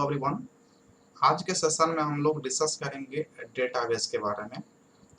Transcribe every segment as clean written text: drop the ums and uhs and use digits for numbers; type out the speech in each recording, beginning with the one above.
Everyone. आज के session में हम लोग डिस्कस करेंगे डेटाबेस के बारे में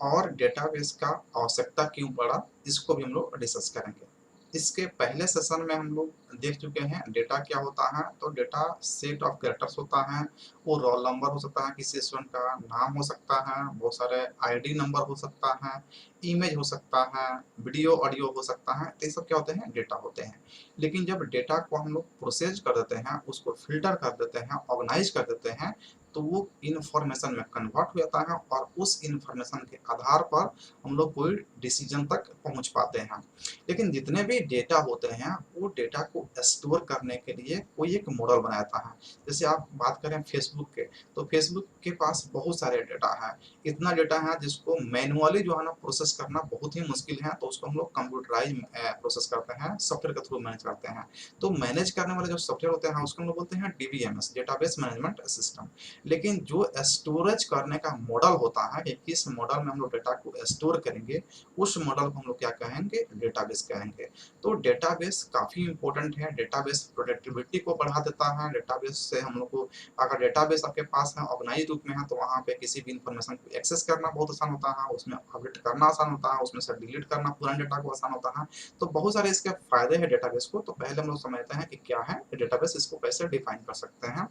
और डेटाबेस का आवश्यकता क्यों पड़ा, इसको भी हम लोग डिस्कस करेंगे। इसके पहले सेशन में हम लोग देख चुके हैं डेटा क्या होता है। तो डेटा सेट ऑफ कैरेक्टर्स होता है, वो रोल नंबर हो सकता है, किसी स्टूडेंट का नाम हो सकता है, बहुत सारे आईडी नंबर हो सकता है, इमेज हो सकता है, वीडियो ऑडियो हो सकता है। तो ये सब क्या होते हैं, डेटा होते हैं। लेकिन जब डेटा को हम लोग प्रोसेस कर देते हैं, उसको फिल्टर कर देते हैं, ऑर्गेनाइज कर देते हैं, तो वो इन्फॉर्मेशन में कन्वर्ट हो जाता है और उस इन्फॉर्मेशन के आधार पर हम लोग कोई डिसीजन तक पहुंच पाते हैं। लेकिन जितने भी डेटा होते हैं वो डेटा को स्टोर करने के लिए कोई एक मॉडल बनाता है। जैसे आप बात करें फेसबुक के, तो फेसबुक के पास बहुत सारे डेटा है। इतना डेटा है जिसको मैनुअली जो है ना प्रोसेस करना बहुत ही मुश्किल है, तो उसको हम लोग कंप्यूटराइज प्रोसेस करते हैं, सॉफ्टवेयर के थ्रू मैनेज करते हैं। तो मैनेज करने वाले जो सॉफ्टवेयर होते हैं उसको हम लोग बोलते हैं डीबीएमएस, डेटाबेस मैनेजमेंट सिस्टम। लेकिन जो स्टोरेज करने का मॉडल होता है कि किस मॉडल में हम लोग डेटा को स्टोर करेंगे, उस मॉडल को हम लोग क्या कहेंगे, डेटाबेस कहेंगे। तो डेटाबेस काफी इंपॉर्टेंट है। डेटाबेस प्रोडक्टिविटी को बढ़ा देता है। डेटाबेस से हम लोग को, अगर डेटाबेस आपके पास है, ऑर्गेनाइज रूप में है, तो वहाँ पे किसी भी इंफॉर्मेशन को एक्सेस करना बहुत आसान होता है, उसमें अपडेट करना आसान होता है, उसमें से डिलीट करना पुराने डेटा को आसान होता है। तो बहुत सारे इसके फायदे हैं डेटाबेस को। तो पहले हम लोग समझते हैं कि क्या है डेटाबेस, इसको कैसे डिफाइन कर सकते हैं।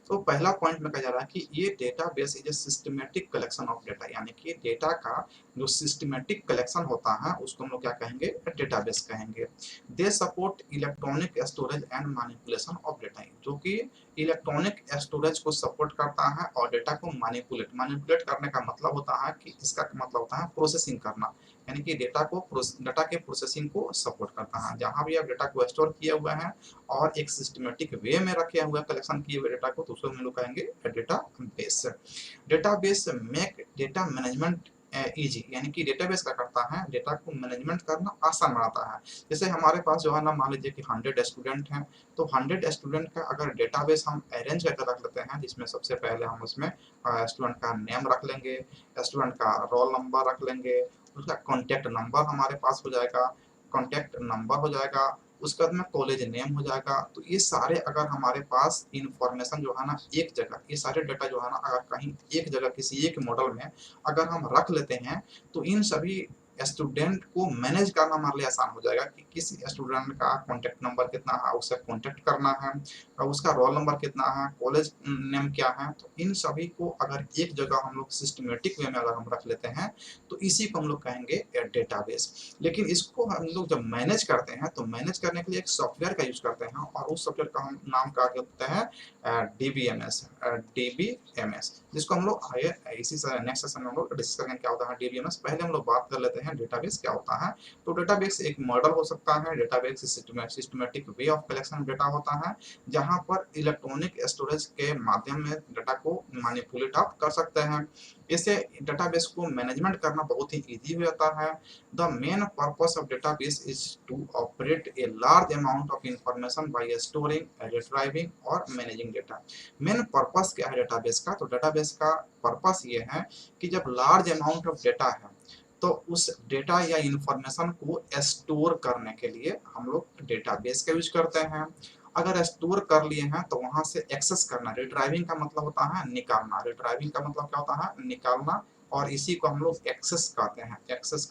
तो पहला पॉइंट में कहा जा रहा है कि ये database is a systematic collection of data, यानी कि डेटा का जो सिस्टमैटिक कलेक्शन होता है उसको हम लोग क्या कहेंगे, डेटाबेस कहेंगे। They support electronic storage and manipulation of data, जो कि इलेक्ट्रॉनिक स्टोरेज को सपोर्ट करता है और डेटा को मैनिपुलेट करने का मतलब होता है कि इसका मतलब होता है प्रोसेसिंग करना, यानी कि डेटा के प्रोसेसिंग को सपोर्ट करता है। जहां भी आप डेटा को स्टोर किए हुए हैं और एक सिस्टमेटिक वे में रखे हुए कलेक्शन किए हुए डेटा को, तो उसको हम लोग कहेंगे database. Database make data management easy, यानी कि डेटाबेस क्या करता है, डेटा को मैनेजमेंट करना आसान बनाता है। जैसे हमारे पास जो है ना, मान लीजिए कि 100 स्टूडेंट हैं, तो 100 स्टूडेंट का अगर डेटाबेस हम अरेंज करके रख लेते हैं, जिसमें सबसे पहले हम उसमें स्टूडेंट का नेम रख लेंगे, स्टूडेंट का रोल नंबर रख लेंगे, उसका कॉन्टैक्ट नंबर हमारे पास हो जाएगा, कॉन्टैक्ट नंबर हो जाएगा, उसके बाद में कॉलेज नेम हो जाएगा। तो ये सारे अगर हमारे पास इंफॉर्मेशन जो है ना एक जगह, ये सारे डेटा जो है ना अगर कहीं एक जगह किसी एक मॉडल में अगर हम रख लेते हैं, तो इन सभी स्टूडेंट को मैनेज करना हमारे लिए आसान हो जाएगा कि किस स्टूडेंट का कॉन्टैक्ट नंबर कितना है, उससे कॉन्टैक्ट करना है, और उसका रोल नंबर कितना है, कॉलेज नेम क्या है। तो इन सभी को अगर एक जगह हम लोग सिस्टमेटिक वे में अगर हम रख लेते हैं, तो इसी को हम लोग कहेंगे डेटाबेस। लेकिन इसको हम लोग जब मैनेज करते हैं, तो मैनेज करने के लिए एक सॉफ्टवेयर का यूज करते हैं और उस सॉफ्टवेयर का हम नाम क्या कहते हैं, डीबीएमएस, जिसको हम लोग आगे इसी नेक्स्ट सेशन में हम लोग डिस्कस करेंगे क्या होता है डीबीएमएस। पहले हम लोग बात कर लेते हैं डेटाबेस क्या होता है। तो डेटाबेस एक मॉडल हो सकता है। Database systematic way of collection data होता है, जहां पर इलेक्ट्रॉनिक स्टोरेज के माध्यम में डेटा को मैनिपुलेट आप कर सकते हैं। इससे डेटाबेस को मैनेजमेंट करना बहुत ही इजी हो जाता है। The main purpose of database is to operate a large amount of information by storing, retrieving और मैनेजिंग डेटा। मेन पर्पस क्या है डेटाबेस का, तो डेटाबेस का पर्पस ये है कि जब लार्ज अमाउंट ऑफ डेटा है, तो उस डेटा या इंफॉर्मेशन को स्टोर करने के लिए हम लोग डेटाबेस का यूज करते हैं। अगर स्टोर कर लिए हैं तो वहां से एक्सेस करना, रिट्राइविंग का मतलब होता है निकालना, रिट्राइविंग का मतलब क्या होता है, निकालना, और इसी को हम लोग एक्सेस कहते हैं। एक्सेस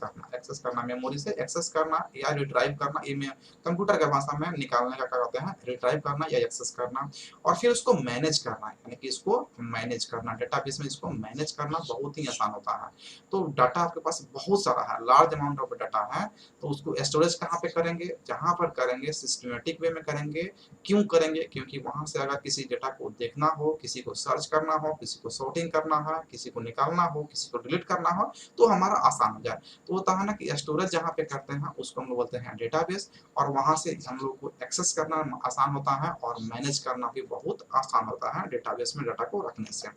करना मेमोरी से एक्सेस करना या रिट्राइव करना, ये में कंप्यूटर के भाषा में निकालने का क्या कहते हैं, रिट्राइव करना या एक्सेस करना। और फिर उसको मैनेज करना, यानी कि इसको मैनेज करना, डेटाबेस में इसको मैनेज करना बहुत ही आसान होता है। तो डाटा आपके पास बहुत सारा है, लार्ज अमाउंट ऑफ डाटा है, तो उसको स्टोरेज कहाँ पे करेंगे, जहां पर करेंगे सिस्टमेटिक वे में करेंगे। क्यों करेंगे, क्योंकि वहां से अगर किसी डेटा को देखना हो, किसी को सर्च करना हो, किसी को सॉर्टिंग करना है, किसी को निकालना हो, किसी को डिलीट करना हो, तो हमारा आसान हो जाए। तो होता है ना कि स्टोरेज जहाँ पे करते हैं उसको हम लोग बोलते हैं डेटाबेस, और वहां से हम लोग को एक्सेस करना आसान होता है और मैनेज करना भी बहुत आसान होता है डेटाबेस में डाटा को रखने से।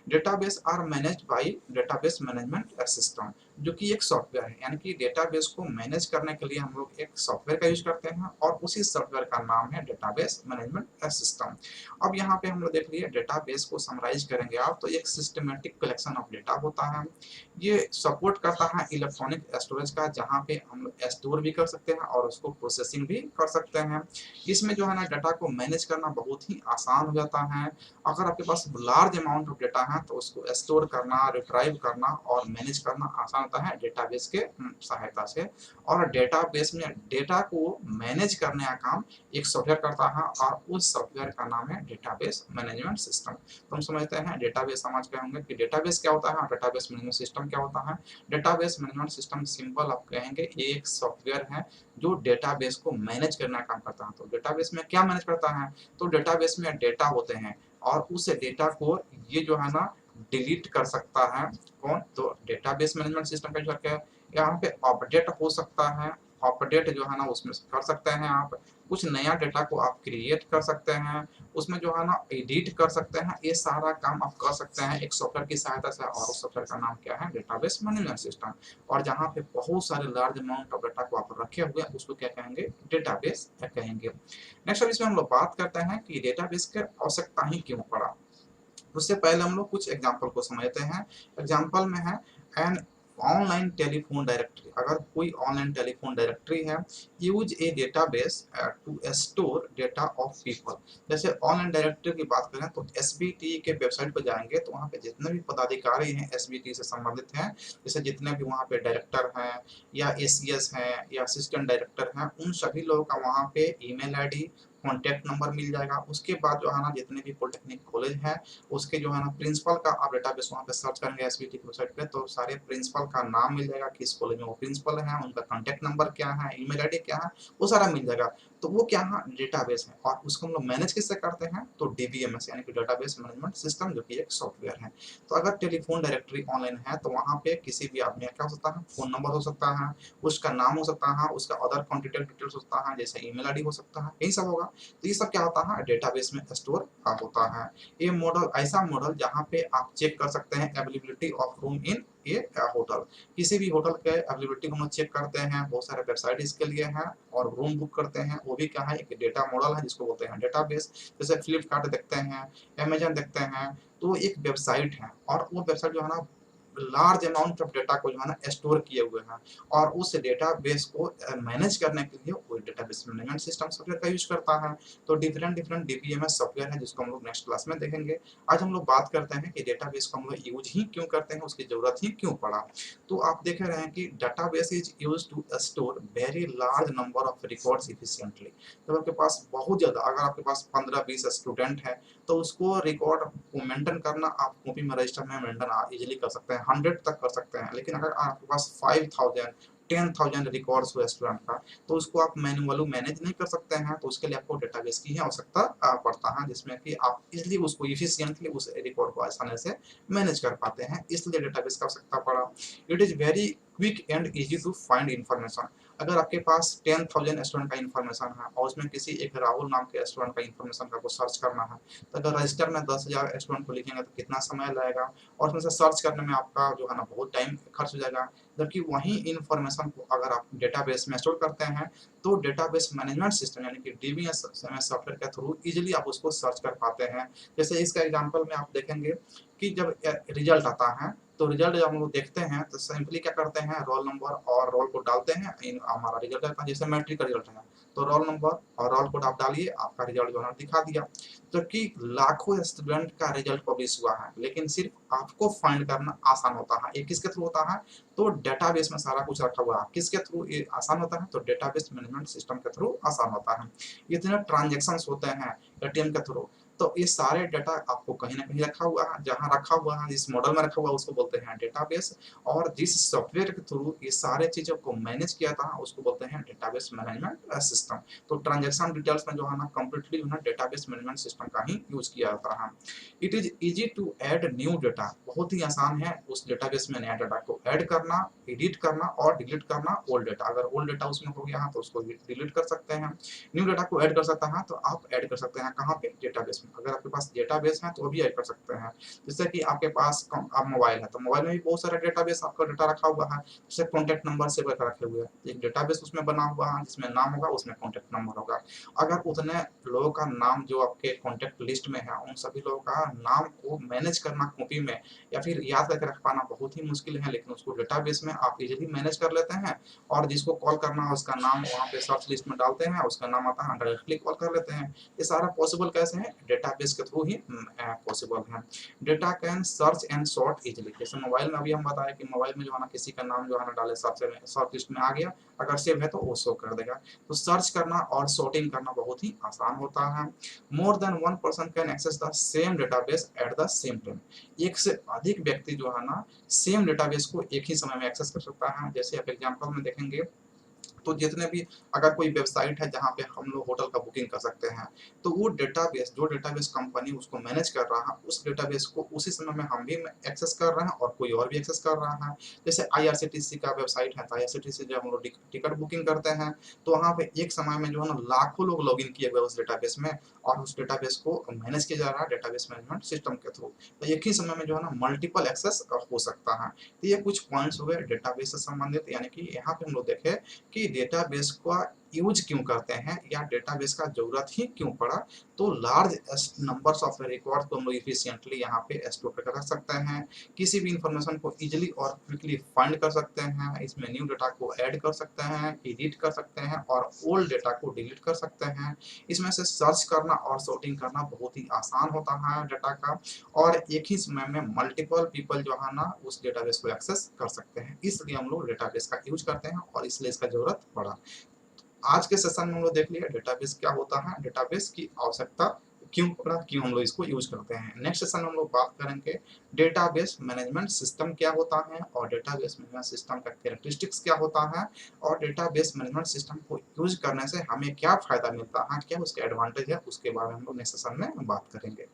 Database are managed by database management system. जो कि एक सॉफ्टवेयर है, यानी कि डेटाबेस को मैनेज करने के लिए हम लोग एक सॉफ्टवेयर का यूज करते हैं और उसी सॉफ्टवेयर का नाम है डेटाबेस मैनेजमेंट सिस्टम। अब यहाँ पे हम लोग देख लिए डेटाबेस को समराइज करेंगे आप तो एक सिस्टमेटिक कलेक्शन ऑफ डेटा होता है। ये सपोर्ट करता है इलेक्ट्रॉनिक स्टोरेज का, जहाँ पे हम लोग स्टोर भी कर सकते हैं और उसको प्रोसेसिंग भी कर सकते हैं। इसमें जो है ना डाटा को मैनेज करना बहुत ही आसान हो जाता है। अगर आपके पास लार्ज अमाउंट ऑफ डेटा है तो उसको स्टोर करना, रिट्राइव करना और मैनेज करना आसान होता है डेटाबेस के सहायता से। और डेटाबेस में डेटा को मैनेज करने का काम एक सॉफ्टवेयर करता है और उस सॉफ्टवेयर का नाम है डेटाबेस मैनेजमेंट सिस्टम। तो हम समझते हैं डेटाबेस समझ गए होंगे कि डेटाबेस क्या होता है और डेटाबेस मैनेजमेंट सिस्टम क्या होता है। डेटाबेस मैनेजमेंट सिस्टम सिंपल आप कहेंगे एक सॉफ्टवेयर है जो डेटाबेस को मैनेज करने का काम करता है। तो डेटाबेस में क्या मैनेज करता है, तो डेटाबेस में डेटा होते हैं और उस डेटा को ये जो है ना डिलीट कर सकता है कौन, तो डेटाबेस मैनेजमेंट सिस्टम का जो है यहाँ पे अपडेट हो सकता है, अपडेट जो है ना उसमें कर सकते हैं आप, कुछ नया डेटा को आप क्रिएट कर सकते हैं, उसमें जो है ना एडिट कर सकते हैं, ये सारा काम आप कर सकते हैं एक सॉफ्टवेयर की सहायता से। और उस सॉफ्टवेयर का नाम क्या है, डेटाबेस मैनेजमेंट सिस्टम। और जहाँ पे बहुत सारे लार्ज अमाउंट ऑफ डेटा को आप रखे हुए हैं उसको क्या कहेंगे, डेटाबेस कहेंगे। नेक्स्ट अब इसमें हम लोग बात करते हैं कि डेटाबेस की आवश्यकता ही क्यों पड़ा। उससे पहले हम लोग कुछ एग्जाम्पल को समझते हैं। एग्जाम्पल में है एन ऑनलाइन टेलीफोन डायरेक्टरी। अगर कोई ऑनलाइन टेलीफोन डायरेक्टरी है, use a database to store data of people. जैसे ऑनलाइन डायरेक्टरी की बात करें तो एसबीटी के वेबसाइट पर जाएंगे तो वहाँ पे जितने भी पदाधिकारी हैं एसबीटी से संबंधित हैं, जैसे जितने भी वहाँ पे डायरेक्टर हैं या एसीएस हैं या असिस्टेंट डायरेक्टर हैं, उन सभी लोगों का वहाँ पे ईमेल आईडी, कॉन्टैक्ट नंबर मिल जाएगा। उसके बाद जो है ना जितने भी पॉलिटेक्निक कॉलेज है उसके जो है ना प्रिंसिपल का आप डेटाबेस वहाँ पे सर्च करेंगे एसबीटी की वेबसाइट पे तो सारे प्रिंसिपल का नाम मिल जाएगा, किस कॉलेज में वो प्रिंसिपल है, उनका कॉन्टैक्ट नंबर क्या है, ईमेल आईडी क्या है, वो सारा मिल जाएगा। तो वो क्या है, डेटाबेस है। और उसको हम लोग मैनेज किससे करते हैं, तो डीबीएमएस यानी कि डेटाबेस मैनेजमेंट सिस्टम, जो कि एक सॉफ्टवेयर है। तो अगर टेलीफोन डायरेक्टरी ऑनलाइन है तो वहाँ पे किसी भी आदमी का क्या हो सकता है, फोन नंबर हो सकता है, उसका नाम हो सकता है, उसका अदर कॉन्टेक्ट डिटेल्स हो सकता है जैसे ईमेल आईडी हो सकता है, यही सब होगा। तो ये सब क्या होता है, डेटाबेस में स्टोर होता है। ये मॉडल ऐसा मॉडल जहाँ पे आप चेक कर सकते हैं availability of room in A hotel. किसी भी होटल के अवेलेबिलिटी को हम चेक करते हैं, बहुत सारे वेबसाइट इसके लिए हैं और रूम बुक करते हैं, वो भी क्या है, एक डेटा मॉडल है जिसको बोलते हैं डेटाबेस। जैसे फ्लिपकार्ट देखते हैं, अमेजन देखते हैं, तो एक वेबसाइट है और वो वेबसाइट जो है ना लार्ज अमाउंट ऑफ डेटा को जो है ना स्टोर किए हुए हैं और उस डेटाबेस को मैनेज करने के लिए वो डेटाबेस मैनेजमेंट सिस्टम सॉफ्टवेयर का यूज करता है। तो डिफरेंट डिफरेंट डीबीएमएस सॉफ्टवेयर है जिसको हम लोग नेक्स्ट क्लास में देखेंगे। आज हम लोग बात करते हैं कि डेटाबेस को हम लोग यूज ही क्यों करते हैं, उसकी जरूरत ही क्यों पड़ा। तो आप देख रहे हैं कि database is use to store very large number of records efficiently. जब आपके पास बहुत ज्यादा, अगर आपके पास 15-20 स्टूडेंट है तो उसको रिकॉर्ड को मेंटेन करना आप कॉपी में रजिस्टर में मेंटेन इजीली कर सकते हैं, 100 तक कर सकते हैं। लेकिन अगर आपके पास 5000 10,000 रिकॉर्ड्स हुए स्टूडेंट का तो उसको आप मैन्युअली मैनेज नहीं कर सकते हैं, तो उसके लिए आपको डेटाबेस की ही आवश्यकता पड़ता है, जिसमें कि आप इसलिए उसको इफिशिएंटली उस रिकॉर्ड को आसानी से मैनेज कर पाते हैं, इसलिए डेटाबेस का आवश्यकता पड़ा। It is very quick and easy to find information. अगर आपके पास 10,000 स्टूडेंट का इन्फॉर्मेशन है और उसमें किसी एक राहुल नाम के स्टूडेंट का इन्फॉर्मेशन का सर्च करना है, तो अगर रजिस्टर में 10,000 स्टूडेंट को लिखेंगे तो कितना समय लगेगा और उसमें से सर्च करने में आपका जो है ना बहुत टाइम खर्च हो जाएगा। जबकि वही इन्फॉर्मेशन को अगर आप डेटाबेस में स्टोर करते हैं तो डेटाबेस मैनेजमेंट सिस्टम यानी कि डीबीएमएस सॉफ्टवेयर के थ्रू इजीली आप उसको सर्च कर पाते हैं। जैसे इसका एग्जांपल में आप देखेंगे कि जब रिजल्ट आता है तो रिजल्ट जब हम लोग देखते हैं तो सिंपली क्या करते हैं, रोल नंबर और रोल कोड डालते हैं, हमारा रिजल्ट आता है। जैसे मैट्रिक का रिजल्ट है तो रोल नंबर और रोल कोड आप डालिए, आपका रिजल्ट जो है दिखा दिया। जबकि लाखों स्टूडेंट का रिजल्ट पब्लिश हुआ है लेकिन सिर्फ आपको फाइंड करना आसान होता है, ये किसके थ्रू होता है, तो डेटाबेस में सारा कुछ रखा हुआ है। किसके थ्रू ये आसान होता है, तो डेटाबेस मैनेजमेंट सिस्टम के थ्रू आसान होता है। इतने ट्रांजेक्शन्स होते हैं एटीएम के थ्रू, तो ये सारे डाटा आपको कहीं ना कहीं रखा हुआ है, जहाँ रखा हुआ है जिस मॉडल में रखा हुआ है उसको बोलते हैं डेटाबेस। और जिस सॉफ्टवेयर के थ्रू ये सारे चीजों को मैनेज किया था उसको बोलते हैं डेटाबेस मैनेजमेंट सिस्टम। तो ट्रांजेक्शन डिटेल्स में जो है ना कम्प्लीटली जो है डेटाबेस मैनेजमेंट सिस्टम का ही यूज किया जाता है। It is easy to add new data, बहुत ही आसान है उस डेटाबेस में नया डेटा को ऐड करना, एडिट करना और डिलीट करना ओल्ड डेटा। अगर ओल्ड डेटा उसमें हो गया है तो उसको डिलीट कर सकते हैं, न्यू डेटा को ऐड कर सकता है तो आप ऐड कर सकते हैं कहाँ पे, डेटाबेस में। अगर आपके पास डेटाबेस है तो वो भी ऐड कर सकते हैं। जैसे कि आपके पास अब मोबाइल है तो मोबाइल में भी बहुत सारा डेटाबेस आपका डाटा रखा हुआ है, जैसे कॉन्टैक्ट नंबर से करके रखे हुए हैं, एक डेटाबेस उसमें बना हुआ है जिसमें नाम होगा उसमें कॉन्टैक्ट नंबर होगा। अगर उतने लोगों का नाम जो आपके कॉन्टैक्ट लिस्ट में है उन सभी लोगों का नाम को मैनेज करना कॉपी में या फिर याद करके रख पाना बहुत ही मुश्किल है, लेकिन उसको डेटाबेस में आप इजीली मैनेज कर लेते हैं और जिसको कॉल करना है उसका नाम वहाँ पे सर्च लिस्ट में डालते हैं, उसका नाम आता है, डायरेक्टली कॉल कर लेते हैं। ये सारा पॉसिबल कैसे है? डेटाबेस के थ्रू ही पॉसिबल है। Data can search and sort easily, जैसे मोबाइल में अभी हम बताया कि मोबाइल में जो है ना किसी का नाम जो है ना डाले सर्च लिस्ट में आ गया, अगर सेव है तो वो शो कर देगा। तो सर्च करना और सॉर्टिंग करना बहुत ही आसान होता है। More than one person can access the same database at the same time, एक से अधिक व्यक्ति जो है ना सेम डेटाबेस को एक ही समय में एक्सेस कर सकता है। जैसे आप एग्जांपल में देखेंगे तो जितने भी अगर कोई वेबसाइट है जहाँ पे हम लोग होटल का बुकिंग कर सकते हैं, तो वो डेटाबेस जो डेटाबेस कंपनी उसको मैनेज कर रहा है उस डेटाबेस को उसी समय में हम भी एक्सेस कर रहे हैं और कोई और भी एक्सेस कर रहा है। जैसे आईआरसीटीसी का वेबसाइट है, तो आईआरसीटीसी जब हम लोग टिकट बुकिंग करते हैं तो वहाँ पे एक समय में जो है ना लाखों लोग लॉग इन किए हुए उस डेटाबेस में और उस डेटाबेस को मैनेज किया जा रहा है डेटाबेस मैनेजमेंट सिस्टम के थ्रू। तो एक ही समय में जो है ना मल्टीपल एक्सेस हो सकता है। तो ये कुछ पॉइंट्स हुए डेटाबेस से संबंधित, यानी कि यहाँ पे हम लोग देखें कि डेटाबेस का यूज क्यों करते हैं या डेटाबेस का जरूरत ही क्यों पड़ा। तो लार्ज नंबर्स ऑफ रिकॉर्ड को हम लोग इफिशिएंटली यहाँ पे स्टोर कर रख सकते हैं, किसी भी इंफॉर्मेशन को इजीली और क्विकली फाइंड कर सकते हैं, इसमें न्यू डेटा को ऐड कर सकते हैं, एडिट कर सकते हैं और ओल्ड डेटा को डिलीट कर सकते हैं। इसमें से सर्च करना और सॉर्टिंग करना बहुत ही आसान होता है डेटा का, और एक ही समय में मल्टीपल पीपल जो है ना उस डेटाबेस को एक्सेस कर सकते हैं, इसलिए हम लोग डेटाबेस का यूज करते हैं और इसलिए इसका जरूरत पड़ा। आज के सेशन में हम लोग देख लिया डेटाबेस क्या होता है, डेटाबेस की आवश्यकता क्यों पड़ा, क्यों हम लोग इसको यूज करते हैं। नेक्स्ट सेशन में हम लोग बात करेंगे डेटाबेस मैनेजमेंट सिस्टम क्या होता है और डेटाबेस मैनेजमेंट सिस्टम का कैरेक्टरिस्टिक्स क्या होता है और डेटाबेस मैनेजमेंट सिस्टम को यूज करने से हमें क्या फायदा मिलता है, क्या उसके एडवांटेज है, उसके बारे में हम लोग नेक्स्ट सेशन में बात करेंगे।